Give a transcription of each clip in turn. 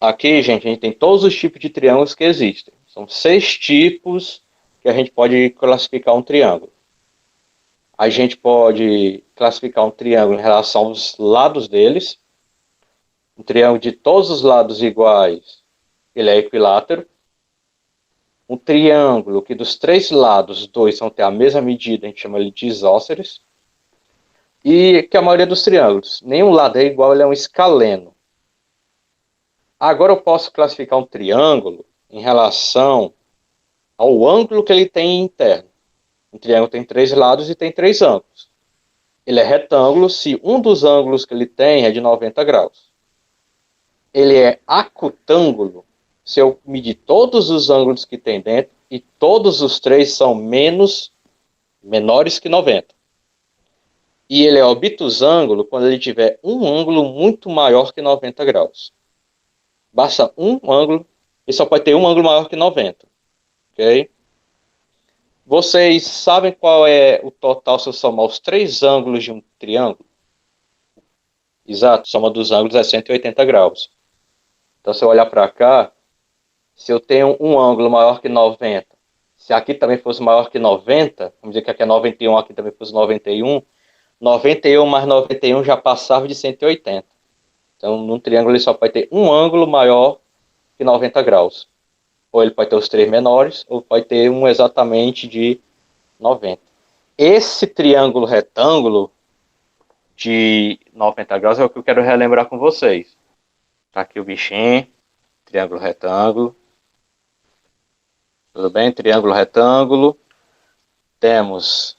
Aqui, gente, a gente tem todos os tipos de triângulos que existem. São 6 tipos que a gente pode classificar um triângulo. A gente pode classificar um triângulo em relação aos lados deles. Um triângulo de todos os lados iguais, ele é equilátero. Um triângulo que dos 3 lados, 2 vão ter a mesma medida, a gente chama ele de isósceles. E que a maioria dos triângulos, nenhum lado é igual, ele é um escaleno. Agora eu posso classificar um triângulo em relação ao ângulo que ele tem interno. Um triângulo tem 3 lados e tem 3 ângulos. Ele é retângulo se um dos ângulos que ele tem é de 90 graus. Ele é acutângulo se eu medir todos os ângulos que tem dentro e todos os 3 são menores que 90. E ele é obtusângulo quando ele tiver um ângulo muito maior que 90 graus. Basta um ângulo, ele só pode ter um ângulo maior que 90. Ok? Vocês sabem qual é o total se eu somar os 3 ângulos de um triângulo? Exato, a soma dos ângulos é 180 graus. Então, se eu olhar para cá, se eu tenho um ângulo maior que 90, se aqui também fosse maior que 90, vamos dizer que aqui é 91, aqui também fosse 91, 91 mais 91 já passava de 180. Então, num triângulo ele só pode ter um ângulo maior que 90 graus. Ou ele pode ter os 3 menores, ou pode ter um exatamente de 90. Esse triângulo retângulo de 90 graus é o que eu quero relembrar com vocês. Tá aqui o bichinho, triângulo retângulo. Tudo bem? Triângulo retângulo. Temos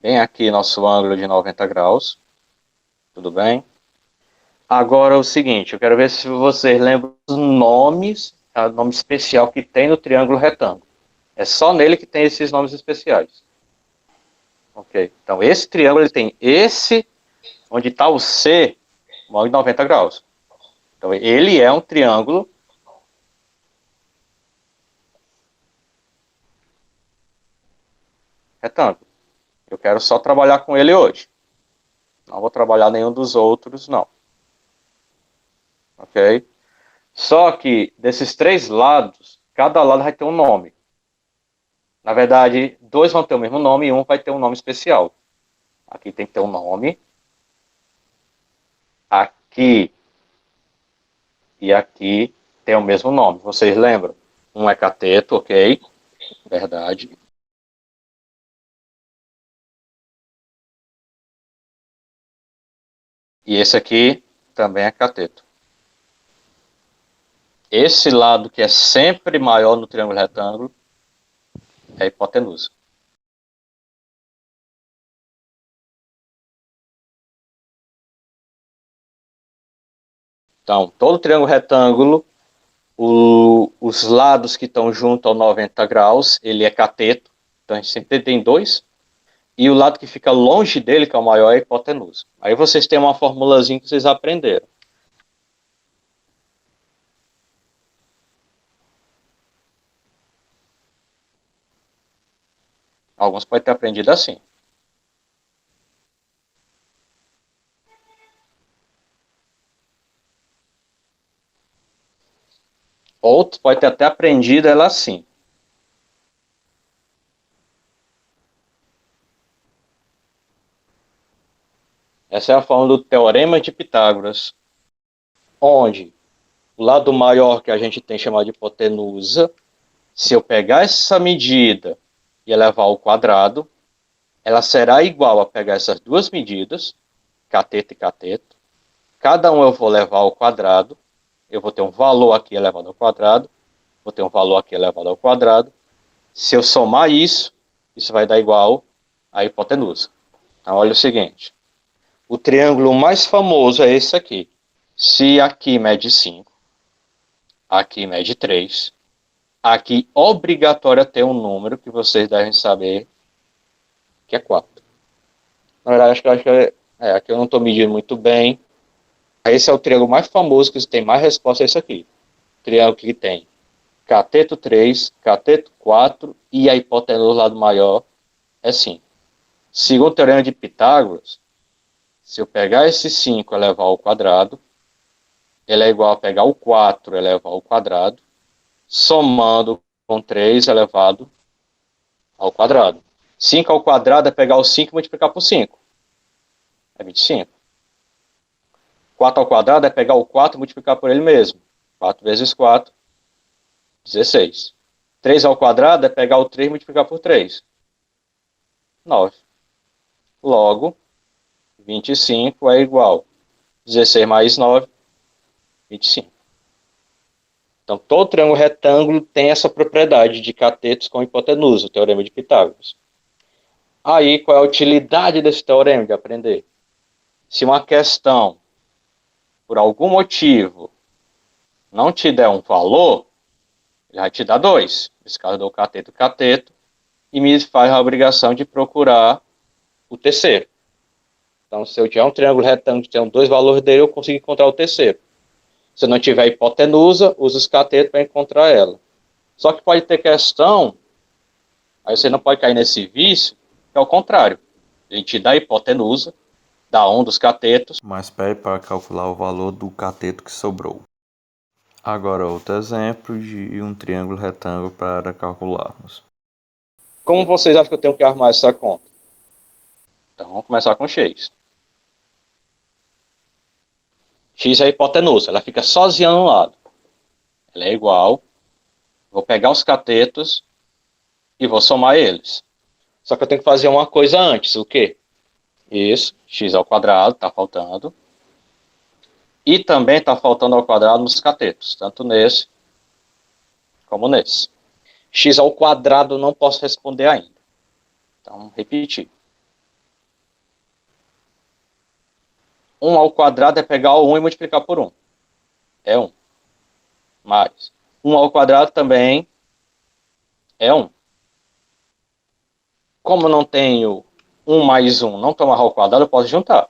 bem aqui nosso ângulo de 90 graus. Tudo bem? Agora o seguinte, eu quero ver se vocês lembram os nomes, o nome especial que tem no triângulo retângulo. É só nele que tem esses nomes especiais. Ok, então esse triângulo ele tem esse, onde está o C, um ângulo de 90 graus. Então ele é um triângulo retângulo. Eu quero só trabalhar com ele hoje. Não vou trabalhar nenhum dos outros, não. Ok? Só que desses 3 lados, cada lado vai ter um nome. Na verdade, 2 vão ter o mesmo nome e um vai ter um nome especial. Aqui tem que ter um nome. Aqui e aqui tem o mesmo nome. Vocês lembram? Um é cateto, ok? Verdade. E esse aqui também é cateto. Esse lado que é sempre maior no triângulo retângulo é a hipotenusa. Então, todo triângulo retângulo, os lados que estão junto ao 90 graus, ele é cateto. Então, a gente sempre tem 2. E o lado que fica longe dele, que é o maior, é a hipotenusa. Aí vocês têm uma formulazinha que vocês aprenderam. Alguns podem ter aprendido assim. Outros podem ter até aprendido ela assim. Essa é a forma do Teorema de Pitágoras, onde o lado maior que a gente tem chamado de hipotenusa, se eu pegar essa medida e elevar ao quadrado, ela será igual a pegar essas duas medidas, cateto e cateto. Cada um eu vou levar ao quadrado, eu vou ter um valor aqui elevado ao quadrado, vou ter um valor aqui elevado ao quadrado. Se eu somar isso, isso vai dar igual à hipotenusa. Então, olha o seguinte. O triângulo mais famoso é esse aqui. Se aqui mede 5, aqui mede 3, aqui obrigatório ter um número que vocês devem saber, que é 4. Na verdade, acho que aqui eu não estou medindo muito bem. Esse é o triângulo mais famoso, que tem mais resposta, é esse aqui. Triângulo que tem cateto 3, cateto 4 e a hipotenusa do lado maior é 5. Segundo o teorema de Pitágoras, se eu pegar esse 5 e elevar ao quadrado, ele é igual a pegar o 4 elevado ao quadrado, somando com 3 elevado ao quadrado. 5 ao quadrado é pegar o 5 e multiplicar por 5. É 25. 4 ao quadrado é pegar o 4 e multiplicar por ele mesmo. 4 vezes 4, 16. 3 ao quadrado é pegar o 3 e multiplicar por 3. 9. Logo, 25 é igual a 16 mais 9, 25. Então, todo triângulo retângulo tem essa propriedade de catetos com hipotenusa, o teorema de Pitágoras. Aí, qual é a utilidade desse teorema de aprender? Se uma questão, por algum motivo, não te der um valor, ele vai te dar 2. Nesse caso, eu dou cateto, e me faz a obrigação de procurar o terceiro. Então, se eu tiver um triângulo retângulo que tem 2 valores dele, eu consigo encontrar o terceiro. Se eu não tiver hipotenusa, usa os catetos para encontrar ela. Só que pode ter questão, aí você não pode cair nesse vício, que é o contrário. Ele te dá a hipotenusa, dá um dos catetos, mas pede para calcular o valor do cateto que sobrou. Agora, outro exemplo de um triângulo retângulo para calcularmos. Como vocês acham que eu tenho que armar essa conta? Então, vamos começar com x. X é a hipotenusa, ela fica sozinha no lado. Ela é igual, vou pegar os catetos e vou somar eles. Só que eu tenho que fazer uma coisa antes, o quê? Isso, x ao quadrado, está faltando. E também está faltando ao quadrado nos catetos, tanto nesse como nesse. X ao quadrado não posso responder ainda. Então, repetir. 1 ao quadrado é pegar o 1 e multiplicar por 1. É 1. Mais. 1 ao quadrado também é 1. Como eu não tenho 1 mais 1 não tomar ao quadrado, eu posso juntar.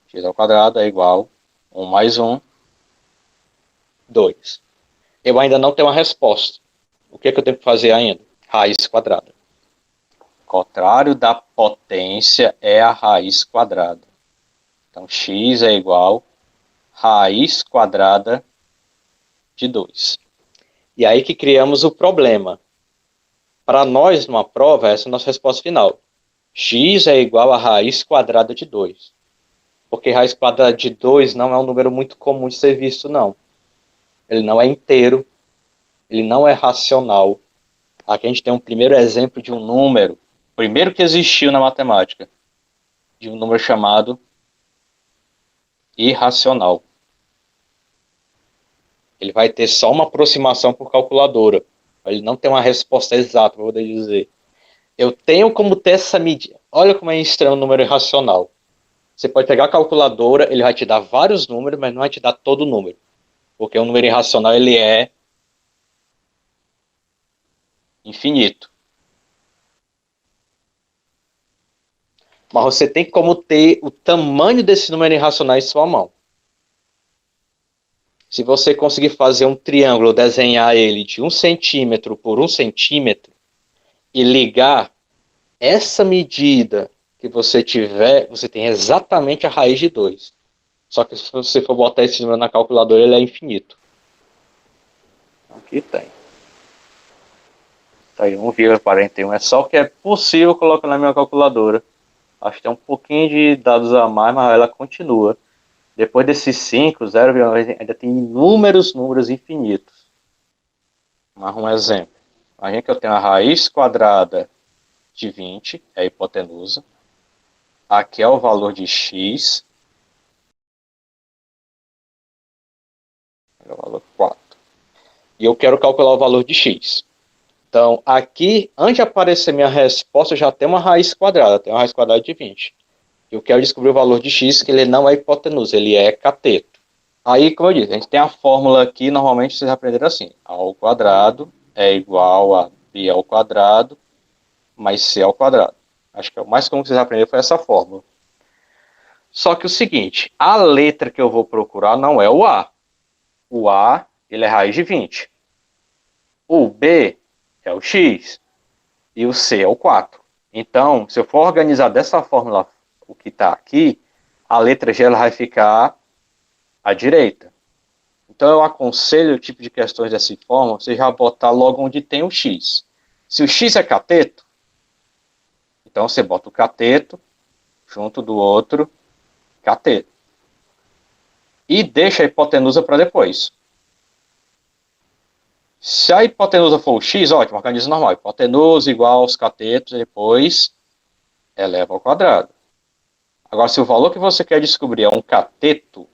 X ao quadrado é igual a 1 mais 1, 2. Eu ainda não tenho uma resposta. O que é que eu tenho que fazer ainda? Raiz quadrada. O contrário da potência é a raiz quadrada. Então, x é igual a raiz quadrada de 2. E aí que criamos o problema. Para nós, numa prova, essa é a nossa resposta final. X é igual a raiz quadrada de 2. Porque raiz quadrada de 2 não é um número muito comum de ser visto, não. Ele não é inteiro, ele não é racional. Aqui a gente tem um primeiro exemplo de um número, primeiro que existiu na matemática, de um número chamado irracional. Ele vai ter só uma aproximação por calculadora. Ele não tem uma resposta exata, para poder dizer. Eu tenho como ter essa medida. Olha como é estranho o número irracional. Você pode pegar a calculadora, ele vai te dar vários números, mas não vai te dar todo o número. Porque o número irracional, ele é infinito. Mas você tem como ter o tamanho desse número irracional em sua mão. Se você conseguir fazer um triângulo, desenhar ele de 1 centímetro por 1 centímetro e ligar essa medida que você tiver, você tem exatamente a raiz de 2. Só que se você for botar esse número na calculadora, ele é infinito. Aqui tem. Tá aí, 1,41. É só o que é possível colocar na minha calculadora. Acho que tem um pouquinho de dados a mais, mas ela continua. Depois desses 5, 0,9, ainda tem inúmeros números infinitos. Mas um exemplo. Imagina que eu tenho a raiz quadrada de 20, é a hipotenusa. Aqui é o valor de x. É o valor 4. E eu quero calcular o valor de x. Então, aqui, antes de aparecer minha resposta, eu já tenho uma raiz quadrada. Tem uma raiz quadrada de 20. Eu quero descobrir o valor de x, que ele não é hipotenusa, ele é cateto. Aí, como eu disse, a gente tem a fórmula aqui, normalmente vocês aprenderam assim. A ao quadrado é igual a b ao quadrado mais c ao quadrado. Acho que o mais comum que vocês aprenderam foi essa fórmula. Só que o seguinte, a letra que eu vou procurar não é o A. O A, ele é raiz de 20. O B é o x e o C é o 4. Então, se eu for organizar dessa fórmula o que está aqui, a letra G ela vai ficar à direita. Então eu aconselho o tipo de questões dessa forma, você já botar logo onde tem o x. Se o x é cateto, então você bota o cateto junto do outro cateto. E deixa a hipotenusa para depois. Se a hipotenusa for o x, ótimo, organismo normal. Hipotenusa igual aos catetos, depois eleva ao quadrado. Agora, se o valor que você quer descobrir é um cateto,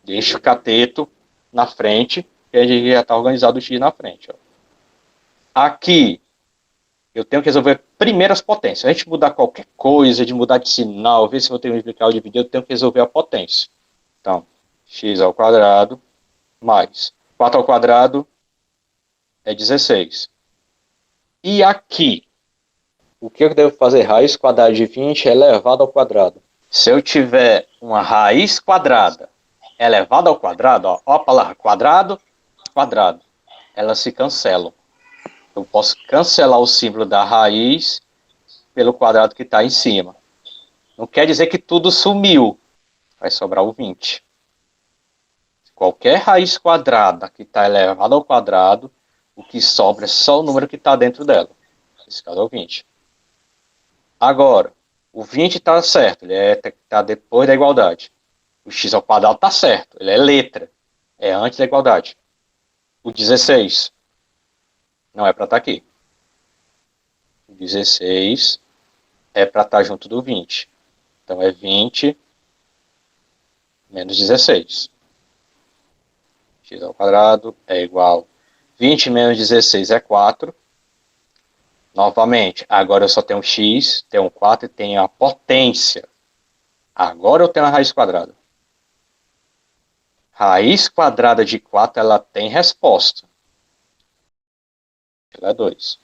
deixa o cateto na frente, que a gente já está organizado o x na frente. Ó. Aqui, eu tenho que resolver primeiro as potências. Se a gente mudar qualquer coisa, de mudar de sinal, ver se vou ter um multiplicar ou dividir, eu tenho que resolver a potência. Então, x ao quadrado mais 4 ao quadrado é 16. E aqui, o que eu devo fazer? Raiz quadrada de 20 elevado ao quadrado. Se eu tiver uma raiz quadrada elevada ao quadrado, ó a palavra quadrado, quadrado, elas se cancelam. Eu posso cancelar o símbolo da raiz pelo quadrado que está em cima. Não quer dizer que tudo sumiu. Vai sobrar o 20. Qualquer raiz quadrada que está elevada ao quadrado, o que sobra é só o número que está dentro dela. Esse caso é o 20. Agora, o 20 está certo, ele está depois da igualdade. O x ao quadrado está certo, ele é letra. É antes da igualdade. O 16 não é para estar aqui. O 16 é para estar junto do 20. Então é 20 menos 16. X ao quadrado é igual. 20 menos 16 é 4. Novamente, agora eu só tenho x, tenho 4 e tenho a potência. Agora eu tenho a raiz quadrada. Raiz quadrada de 4, ela tem resposta. Ela é 2.